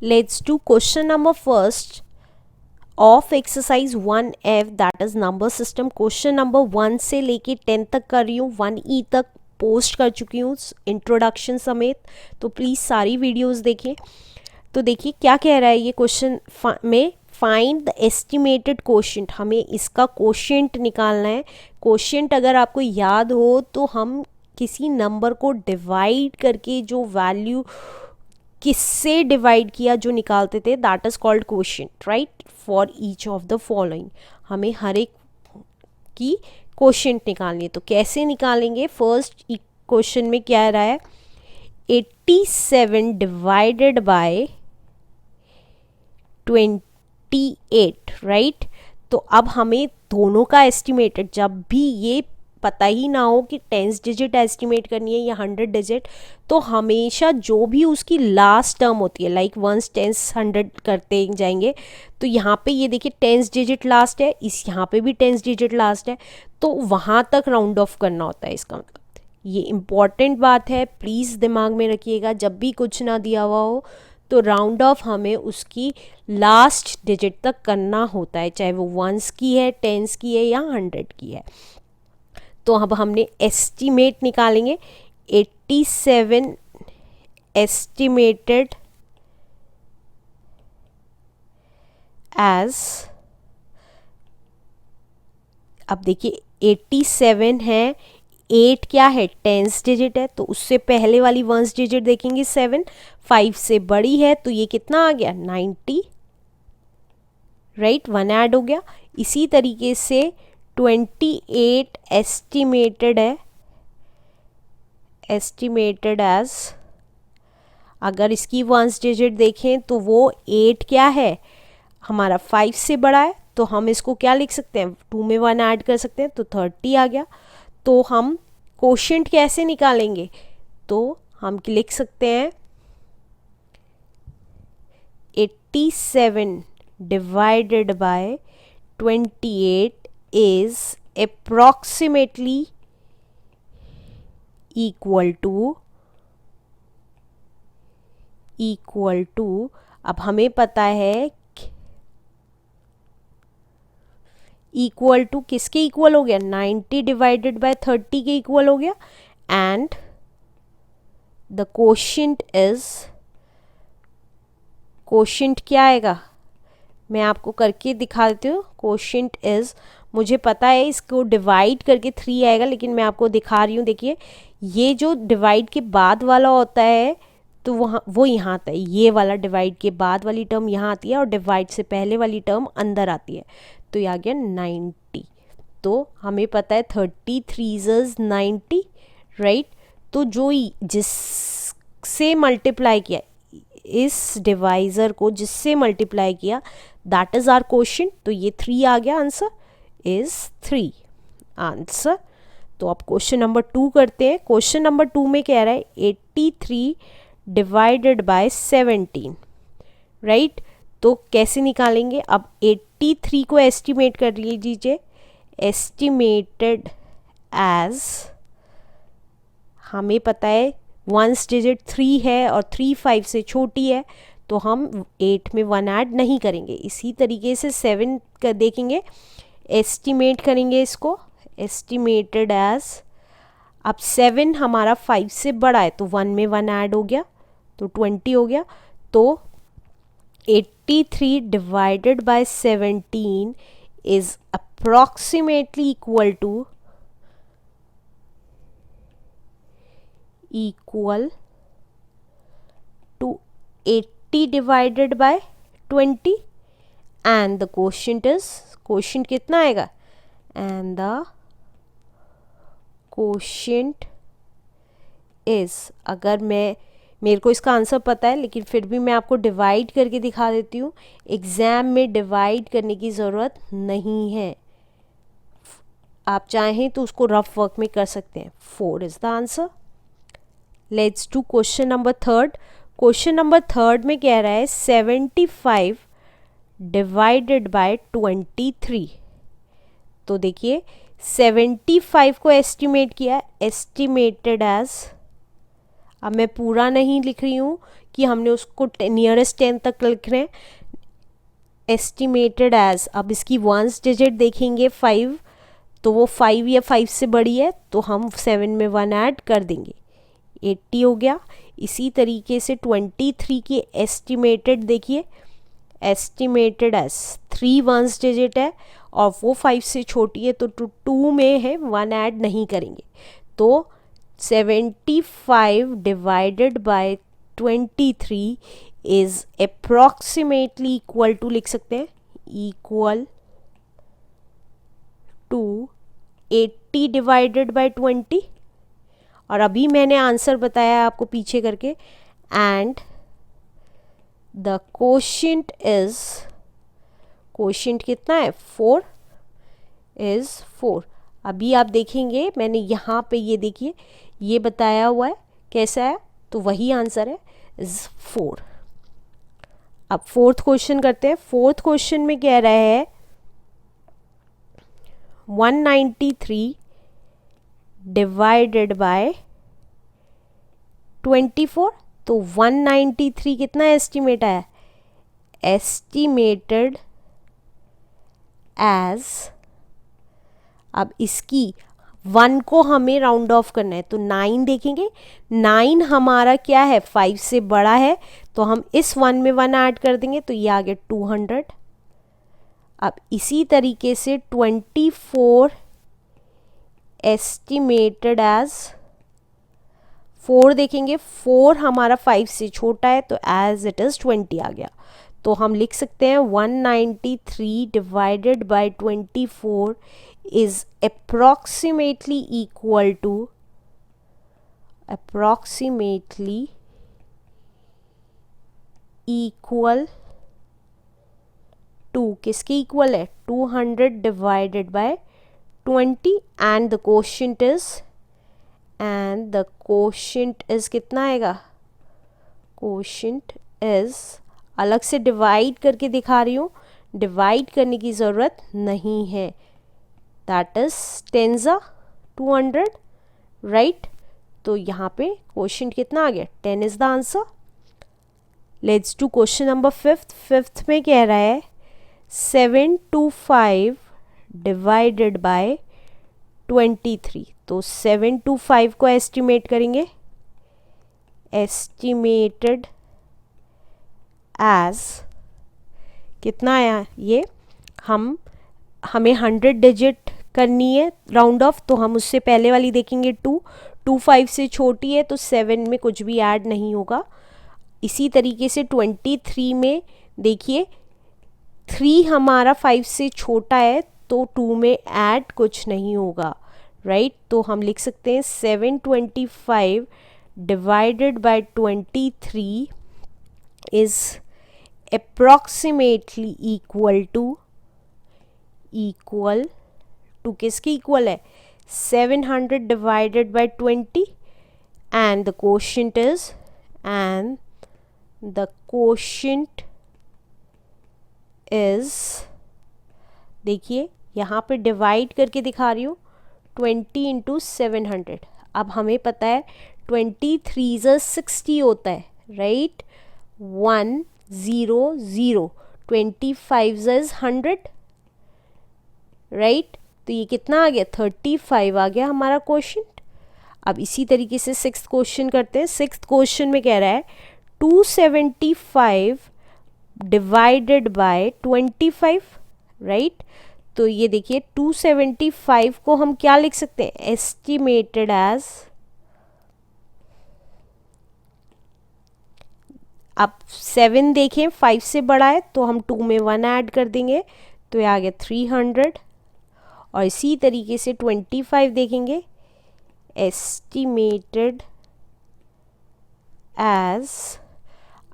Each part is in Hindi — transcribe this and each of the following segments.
Let's do question number first of exercise 1F, that is number system. Question number 1 से लेके 10 तक कर रही हूँ, 1E तक पोस्ट कर चुकी हूँ इंट्रोडक्शन समेत, तो प्लीज़ सारी वीडियोस देखिए। तो देखिए क्या कह रहा है ये क्वेश्चन में, फाइंड द एस्टिमेटेड कोशेंट, हमें इसका कोशेंट निकालना है। कोशेंट अगर आपको याद हो तो हम किसी नंबर को डिवाइड करके जो वैल्यू किससे डिवाइड किया जो निकालते थे, that is called quotient, right. For each of the following, हमें हर एक की कोशेंट निकालनी है। तो कैसे निकालेंगे? फर्स्ट क्वेश्चन में क्या रहा है, 87 डिवाइडेड बाय 28, राइट। तो अब हमें दोनों का एस्टिमेटेड, जब भी ये पता ही ना हो कि 10 डिजिट एस्टिमेट करनी है या 100 डिजिट, तो हमेशा जो भी उसकी लास्ट टर्म होती है, लाइक 1s 10s 100 करते जाएंगे, तो यहाँ पे ये देखिए 10 डिजिट लास्ट है, इस यहाँ पे भी 10 डिजिट लास्ट है, तो वहाँ तक राउंड ऑफ करना होता है। इसका मतलब ये इम्पॉर्टेंट बात है, प्लीज़ दिमाग में रखिएगा। जब भी कुछ ना दिया हुआ हो तो राउंड ऑफ हमें उसकी लास्ट डिजिट तक करना होता है, चाहे वो 1s की है, 10s की है या 100 की है। तो अब हमने एस्टिमेट निकालेंगे। 87 एस्टिमेटेड एज, अब देखिए 87 है, 8 क्या है, 10s डिजिट है, तो उससे पहले वाली 1s डिजिट देखेंगे 7, 5 से बड़ी है, तो ये कितना आ गया 90, राइट, 1 ऐड हो गया। इसी तरीके से 28 एस्टिमेटेड है, एस्टिमेटेड एज, अगर इसकी 1s डिजिट देखें तो वो 8 क्या है हमारा 5 से बड़ा है, तो हम इसको क्या लिख सकते हैं, 2 में 1 ऐड कर सकते हैं, तो 30 आ गया। तो हम कोशेंट कैसे निकालेंगे, तो हम लिख सकते हैं 87 divided by 28 is approximately equal to, अब हमें पता है इक्वल टू किसके इक्वल हो गया, 90 डिवाइडेड बाय 30 के इक्वल हो गया, and the quotient is, quotient क्या आएगा मैं आपको करके दिखा देती हूँ। कोशेंट इज, मुझे पता है इसको डिवाइड करके 3 आएगा, लेकिन मैं आपको दिखा रही हूँ। देखिए ये जो डिवाइड के बाद वाला होता है तो वो यहाँ आता है, ये वाला डिवाइड के बाद वाली टर्म यहाँ आती है और डिवाइड से पहले वाली टर्म अंदर आती है, तो ये आ गया 90। तो हमें पता है 33 90, राइट। तो जो जिससे मल्टीप्लाई किया, इस डिवाइज़र को जिससे मल्टीप्लाई किया, दैट इज़ आर कोशेंट। तो ये 3 आ गया, आंसर इज़ 3 आंसर। तो अब क्वेश्चन नंबर 2 करते हैं। क्वेश्चन नंबर 2 में कह रहा है 83 डिवाइडेड बाय 17, राइट। तो कैसे निकालेंगे, अब 83 को एस्टिमेट कर लीजिए, एस्टिमेटेड एज, हमें पता है 1s डिजिट 3 है और 3 5 से छोटी है, तो हम 8 में 1 ऐड नहीं करेंगे। इसी तरीके से 7 का देखेंगे, एस्टिमेट करेंगे इसको, एस्टिमेटेड एज, अब 7 हमारा 5 से बड़ा है, तो 1 में 1 ऐड हो गया, तो 20 हो गया। तो 83 divided by 17 is approximately equal to 80 divided by 20, and the quotient is, quotient कितना आएगा, एंड द कोशेंट इज, अगर मेरे को इसका आंसर पता है, लेकिन फिर भी मैं आपको डिवाइड करके दिखा देती हूँ। एग्ज़ाम में डिवाइड करने की ज़रूरत नहीं है, आप चाहें तो उसको रफ वर्क में कर सकते हैं। 4 is the answer. Let's do question number 3। Question number 3 में कह रहा है 75 डिवाइडेड बाय 23। तो देखिए 75 को एस्टिमेट किया, एस्टिमेटेड एज, अब मैं पूरा नहीं लिख रही हूँ कि हमने उसको नियरेस्ट 10 तक लिख रहे हैं. एस्टिमेटेड एज, अब इसकी वंस डिजिट देखेंगे 5, तो वो 5 या 5 से बड़ी है तो हम 7 में 1 ऐड कर देंगे, 80 हो गया. इसी तरीके से 23 की एस्टिमेटेड देखिए, एस्टिमेटेड एज 3 वंस डिजिट है और वो 5 से छोटी है तो 2 में है, 1 ऐड नहीं करेंगे. तो 75 divided by 23 is approximately equal to, लिख सकते हैं, इक्वल टू 80 डिवाइडेड बाय 20. और अभी मैंने आंसर बताया आपको पीछे करके. And the quotient is, quotient कितना है, 4 इज 4. अभी आप देखेंगे मैंने यहाँ पे ये देखिए ये बताया हुआ है कैसा है, तो वही आंसर है, इज 4. अब फोर्थ क्वेश्चन करते हैं. फोर्थ क्वेश्चन में कह रहा है 193 डिवाइडेड बाय 24. तो 193 कितना एस्टिमेट है, एस्टिमेटेड एज, अब इसकी 1 को हमें राउंड ऑफ करना है तो 9 देखेंगे. 9 हमारा क्या है, 5 से बड़ा है, तो हम इस 1 में 1 ऐड कर देंगे तो ये आ गया 200. अब इसी तरीके से 24 एस्टिमेटेड एज 4 देखेंगे, 4 हमारा 5 से छोटा है तो एज इट इज़ 20 आ गया. तो हम लिख सकते हैं 193 divided by 24 is approximately equal to, approximately equal to, किसके इक्वल है, 200 divided by 20. And the quotient is, and the quotient is कितना आएगा, कोशिएंट इज, अलग से डिवाइड करके दिखा रही हूँ, डिवाइड करने की ज़रूरत नहीं है, दैट इज 10 200, राइट. तो यहाँ पे कोशिएंट कितना आ गया, 10 is the answer. Let's do question number 5. 5th में कह रहा है 725 डिवाइडेड बाय 23. तो 725 को एस्टिमेट करेंगे, एस्टिमेटेड एज कितना आया, ये हमें 100 डिजिट करनी है राउंड ऑफ, तो हम उससे पहले वाली देखेंगे 2, 5 से छोटी है तो 7 में कुछ भी ऐड नहीं होगा. इसी तरीके से 23 में देखिए 3 हमारा 5 से छोटा है तो 2 में ऐड कुछ नहीं होगा, राइट. तो हम लिख सकते हैं 725 divided by 23 is approximately equal to किसके इक्वल है, 700 divided by 20. And the quotient is, and the quotient is, देखिए यहाँ पे डिवाइड करके दिखा रही हूँ, 20 इंटू 700. अब हमें पता है 23 60 होता है, राइट. 1 0 0, 25 is 100, right. तो ये कितना आ गया, 35 आ गया हमारा क्वेश्चन. अब इसी तरीके से 6th क्वेश्चन करते हैं. 6th क्वेश्चन में कह रहा है 275 डिवाइडेड बाय 25, राइट. तो ये देखिए 275 को हम क्या लिख सकते हैं, एस्टिमेटेड एज, अब 7 देखें 5 से बड़ा है तो हम 2 में 1 ऐड कर देंगे तो ये आ गया 300. और इसी तरीके से 25 देखेंगे, एस्टिमेटेड एज,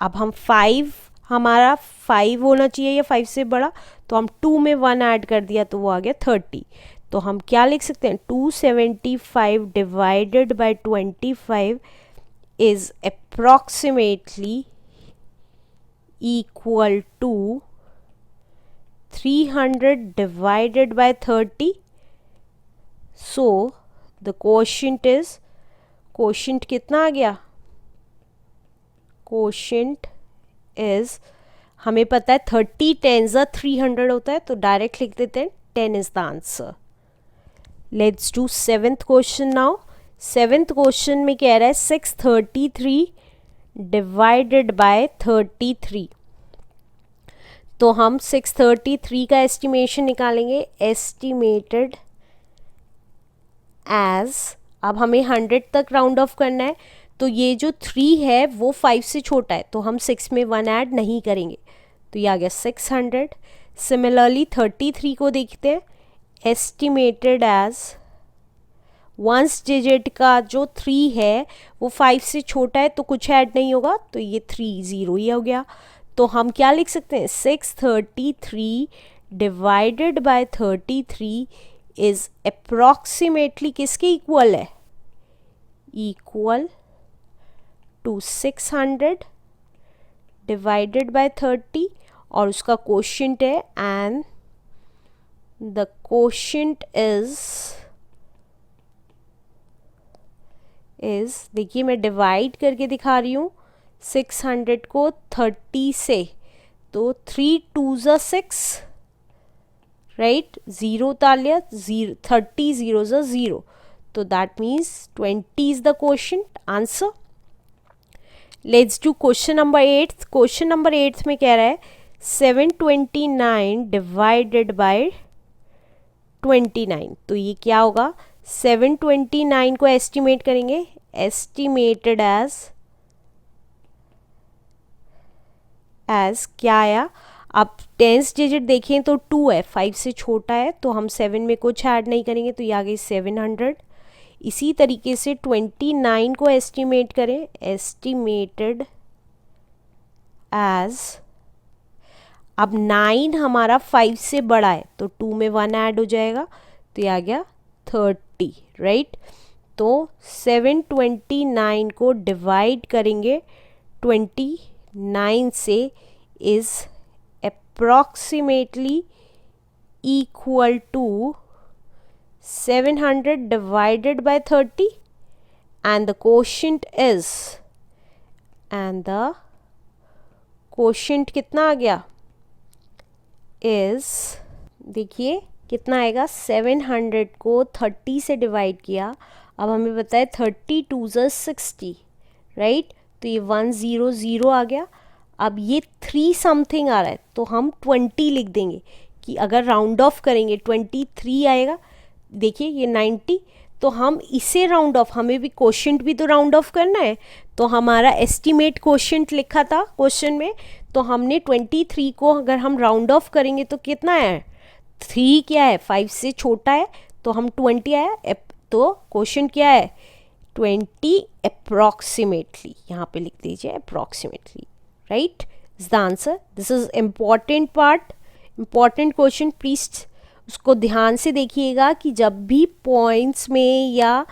अब हम 5, हमारा 5 होना चाहिए या 5 से बड़ा, तो हम 2 में 1 ऐड कर दिया तो वो आ गया 30. तो हम क्या लिख सकते हैं, 275 divided by 25 is approximately equal to 300 divided by 30. So the quotient is, quotient कितना आ गया, कोशेंट इज, हमें पता है 30 10s 300 होता है, तो डायरेक्ट लिख देते हैं 10 is the answer. Let's do 7th question now. 7th question में कह रहा है 633 डिवाइडेड बाय 33। तो हम 633 का एस्टिमेशन निकालेंगे, एस्टिमेटेड एज, अब हमें 100 तक राउंड ऑफ करना है, तो ये जो 3 है वो 5 से छोटा है, तो हम 6 में 1 ऐड नहीं करेंगे, तो ये आ गया 600। सिमिलरली 33 को देखते हैं, एस्टिमेटेड एज, वंस डिजिट का जो 3 है वो 5 से छोटा है, तो कुछ ऐड नहीं होगा, तो ये 3 0 ही हो गया। तो हम क्या लिख सकते हैं, 633 डिवाइडेड बाय 33 इज अप्रॉक्सीमेटली किसके इक्वल है, इक्वल टू 600 डिवाइडेड बाय 30, और उसका कोशेंट है, एंड द कोशेंट इज देखिए मैं डिवाइड करके दिखा रही हूँ 600 को 30 से, तो 3 2s 6, राइट, 0 उतार लिया, 30 0s 0, तो that means 20 is the quotient answer. Let's do question number 8। Question number 8 में कह रहा है 729 डिवाइडेड बाय 29, तो ये क्या होगा, 729 को एस्टिमेट करेंगे, एस्टिमेटेड एज क्या आया, अब 10th डिजिट देखें तो 2 है, 5 से छोटा है, तो हम 7 में कुछ ऐड नहीं करेंगे, तो ये आ गई 700। इसी तरीके से 29 को एस्टिमेट करें, एस्टिमेटेड एज, अब 9 हमारा 5 से बड़ा है, तो 2 में 1 ऐड हो जाएगा, तो ये आ गया 30, राइट। तो 729 को डिवाइड करेंगे 29 से is approximately equal to 700 divided by 30, and the quotient is, and the quotient कितना आ गया, is, देखिए कितना आएगा, 700 को 30 से डिवाइड किया, अब हमें पता है 30 2s 60, राइट, तो ये 100 आ गया। अब ये 3 समथिंग आ रहा है, तो हम 20 लिख देंगे, कि अगर राउंड ऑफ करेंगे 23 आएगा, देखिए ये 90, तो हम इसे राउंड ऑफ, हमें भी क्वोशेंट भी तो राउंड ऑफ करना है, तो हमारा एस्टिमेट क्वोशेंट लिखा था क्वेश्चन में, तो हमने 23 को अगर हम राउंड ऑफ करेंगे तो कितना है, 3 क्या है, 5 से छोटा है, तो हम 20 आया, तो क्वोशेंट क्या है 20 अप्रॉक्सीमेटली, यहाँ पे लिख दीजिए approximately, right, is the answer. This is important part, important question, please उसको ध्यान से देखिएगा कि जब भी पॉइंट्स में या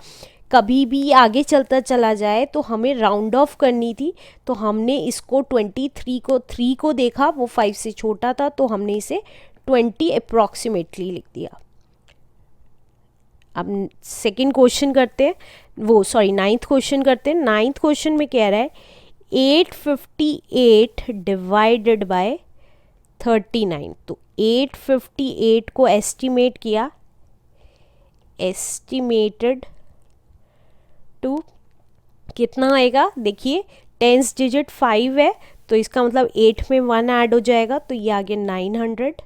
कभी भी आगे चलता चला जाए तो हमें राउंड ऑफ करनी थी, तो हमने इसको 23 को 3 को देखा, वो 5 से छोटा था, तो हमने इसे 20 अप्रॉक्सीमेटली लिख दिया। अब सेकंड क्वेश्चन करते हैं, वो सॉरी 9th क्वेश्चन करते हैं। 9th क्वेश्चन में कह रहा है 858 डिवाइडेड बाय 39, तो 858 को एस्टिमेट किया, एस्टिमेटेड टू कितना आएगा, देखिए 10th डिजिट 5 है, तो इसका मतलब 8 में 1 ऐड हो जाएगा, तो ये आ गया 900।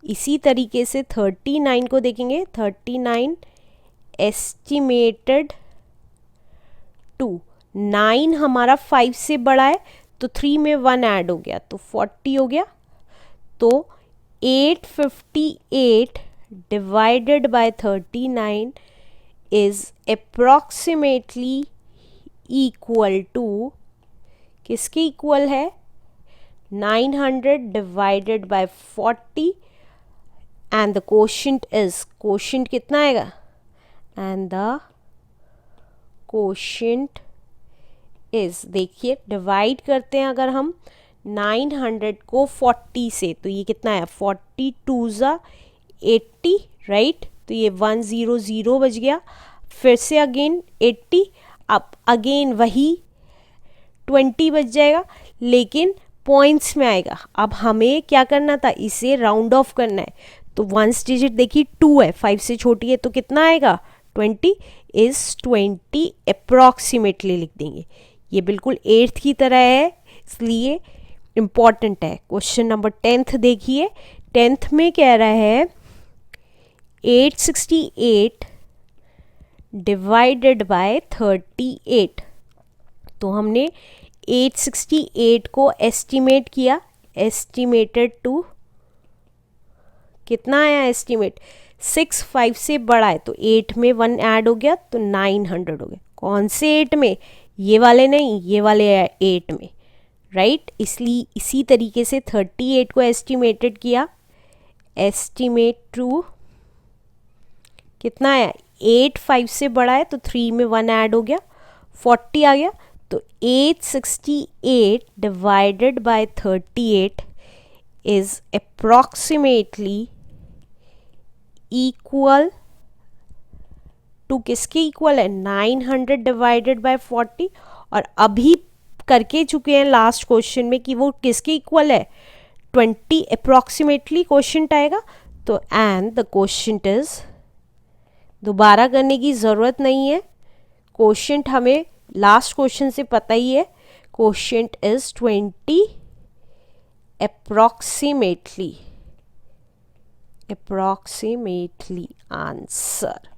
इसी तरीके से 39 को देखेंगे, 39 एस्टिमेटेड टू 9 हमारा 5 से बड़ा है, तो 3 में 1 ऐड हो गया, तो 40 हो गया। तो 858 divided by 39 is approximately equal to, किसके इक्वल है, 900 divided by 40, and the quotient is, quotient कितना आएगा, एंड द क्वोशेंट इज, देखिए डिवाइड करते हैं अगर हम 900 को 40 से, तो ये कितना है 40 2s 80, राइट, तो ये 100 बच गया, फिर से अगेन 80, अब अगेन वही 20 बच जाएगा, लेकिन पॉइंट्स में आएगा। अब हमें क्या करना था, इसे राउंड ऑफ करना है। तो वंस डिजिट देखिए 2 है, 5 से छोटी है, तो कितना आएगा 20 इज़ 20 अप्रॉक्सीमेटली लिख देंगे। ये बिल्कुल 8th की तरह है, इसलिए इम्पॉर्टेंट है। क्वेश्चन नंबर 10th देखिए, 10th में कह रहा है 868 डिवाइडेड बाय 38। तो हमने 868 को एस्टिमेट किया, एस्टिमेटेड टू कितना आया एस्टिमेट 6, 5 से बड़ा है, तो 8 में 1 ऐड हो गया तो 900 हो गया। कौन से 8 में, ये वाले नहीं, ये वाले 8 में, राइट। इसलिए इसी तरीके से 38 को एस्टिमेटेड किया, एस्टिमेट टू कितना आया 8, 5 से बड़ा है तो 3 में 1 ऐड हो गया, 40 आ गया। तो 868 divided by 38 is approximately equal to किसके इक्वल है 900 डिवाइडेड बाय 40। और अभी करके चुके हैं लास्ट क्वेश्चन में कि वो किसके इक्वल है 20 अप्रॉक्सीमेटली क्वेश्चन आएगा। तो एंड द क्वेश्चन इज, दोबारा करने की ज़रूरत नहीं है, क्वेश्चन हमें लास्ट क्वेश्चन से पता ही है। Question is 20 approximately answer.